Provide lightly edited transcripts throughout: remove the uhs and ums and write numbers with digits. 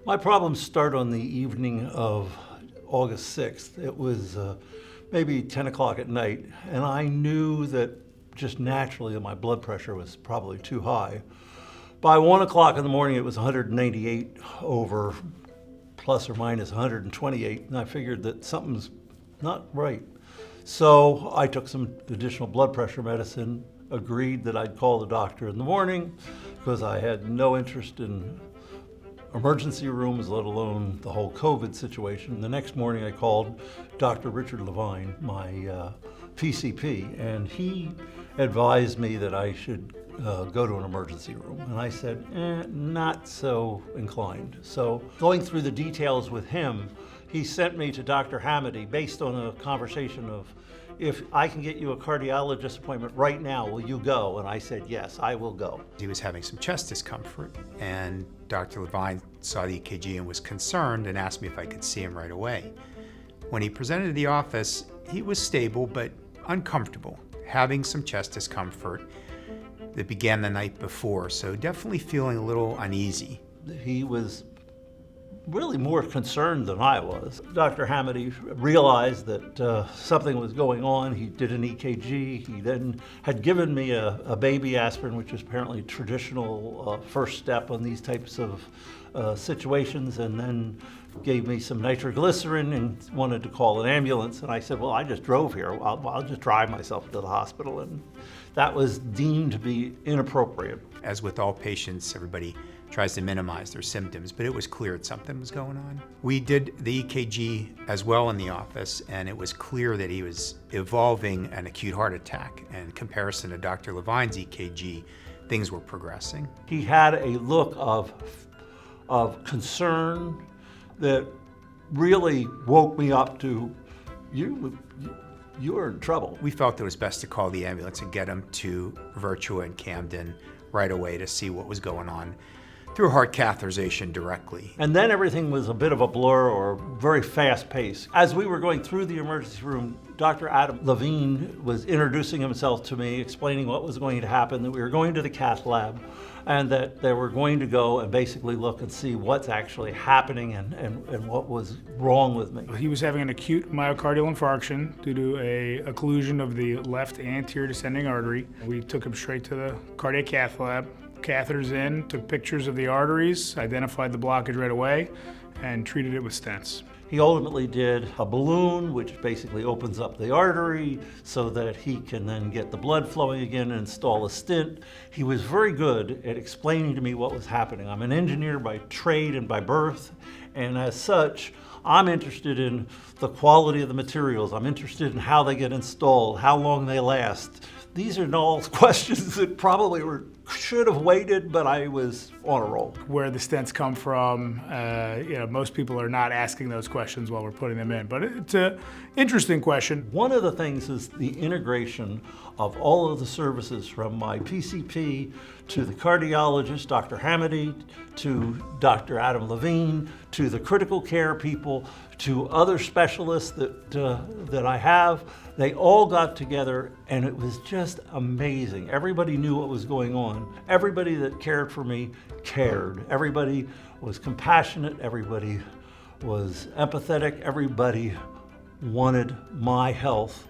My problems start on the evening of August 6th. It was maybe 10 o'clock at night, and I knew that just naturally that my blood pressure was probably too high. By 1 o'clock in the morning, it was 198 over plus or minus 128, and I figured that something's not right. So I took some additional blood pressure medicine, agreed that I'd call the doctor in the morning because I had no interest in emergency rooms, let alone the whole COVID situation. The next morning I called Dr. Richard Levine, my PCP, and he advised me that I should go to an emergency room. And I said, not so inclined. So going through the details with him, he sent me to Dr. Hamady based on a conversation of, if I can get you a cardiologist appointment right now, will you go? And I said, yes, I will go. He was having some chest discomfort, and Dr. Levine saw the EKG and was concerned and asked me if I could see him right away. When he presented to the office, he was stable but uncomfortable, having some chest discomfort that began the night before, so definitely feeling a little uneasy. He was really more concerned than I was. Dr. Hamady realized that something was going on. He did an EKG. He then had given me a baby aspirin, which is apparently traditional first step on these types of situations, and then gave me some nitroglycerin and wanted to call an ambulance. And I said, well, I just drove here. I'll just drive myself to the hospital. And that was deemed to be inappropriate. As with all patients, everybody tries to minimize their symptoms, but it was clear that something was going on. We did the EKG as well in the office, and it was clear that he was evolving an acute heart attack. And in comparison to Dr. Levine's EKG, things were progressing. He had a look of concern that really woke me up to, you're in trouble. We felt it was best to call the ambulance and get him to Virtua in Camden right away to see what was going on through heart catheterization directly. And then everything was a bit of a blur or very fast pace. As we were going through the emergency room, Dr. Adam Levine was introducing himself to me, explaining what was going to happen, that we were going to the cath lab, and that they were going to go and basically look and see what's actually happening and what was wrong with me. He was having an acute myocardial infarction due to a occlusion of the left anterior descending artery. We took him straight to the cardiac cath lab, catheters in, took pictures of the arteries, identified the blockage right away, and treated it with stents. He ultimately did a balloon, which basically opens up the artery so that he can then get the blood flowing again and install a stent. He was very good at explaining to me what was happening. I'm an engineer by trade and by birth, and as such, I'm interested in the quality of the materials. I'm interested in how they get installed, how long they last. These are all questions that probably should have waited, but I was on a roll. Where the stents come from, most people are not asking those questions while we're putting them in, but it's an interesting question. One of the things is the integration of all of the services, from my PCP to the cardiologist, Dr. Hamady, to Dr. Adam Levine, to the critical care people, to other specialists that I have. They all got together, and it was just amazing. Everybody knew what was going on. Everybody that cared for me cared. Everybody was compassionate. Everybody was empathetic. Everybody wanted my health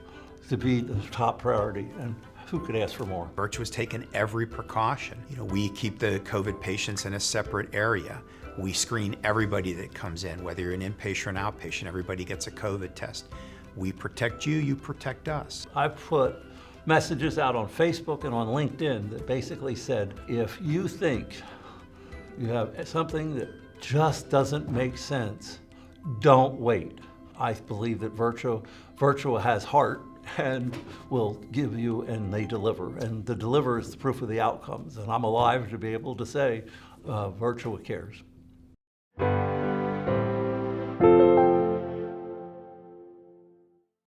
to be the top priority, and who could ask for more? Virtua's taken every precaution. We keep the COVID patients in a separate area. We screen everybody that comes in, whether you're an inpatient or an outpatient. Everybody gets a COVID test. We protect you, you protect us. I put messages out on Facebook and on LinkedIn that basically said, if you think you have something that just doesn't make sense, don't wait. I believe that Virtua has heart and will give you, and they deliver. And the deliver is the proof of the outcomes. And I'm alive to be able to say, Virtua cares.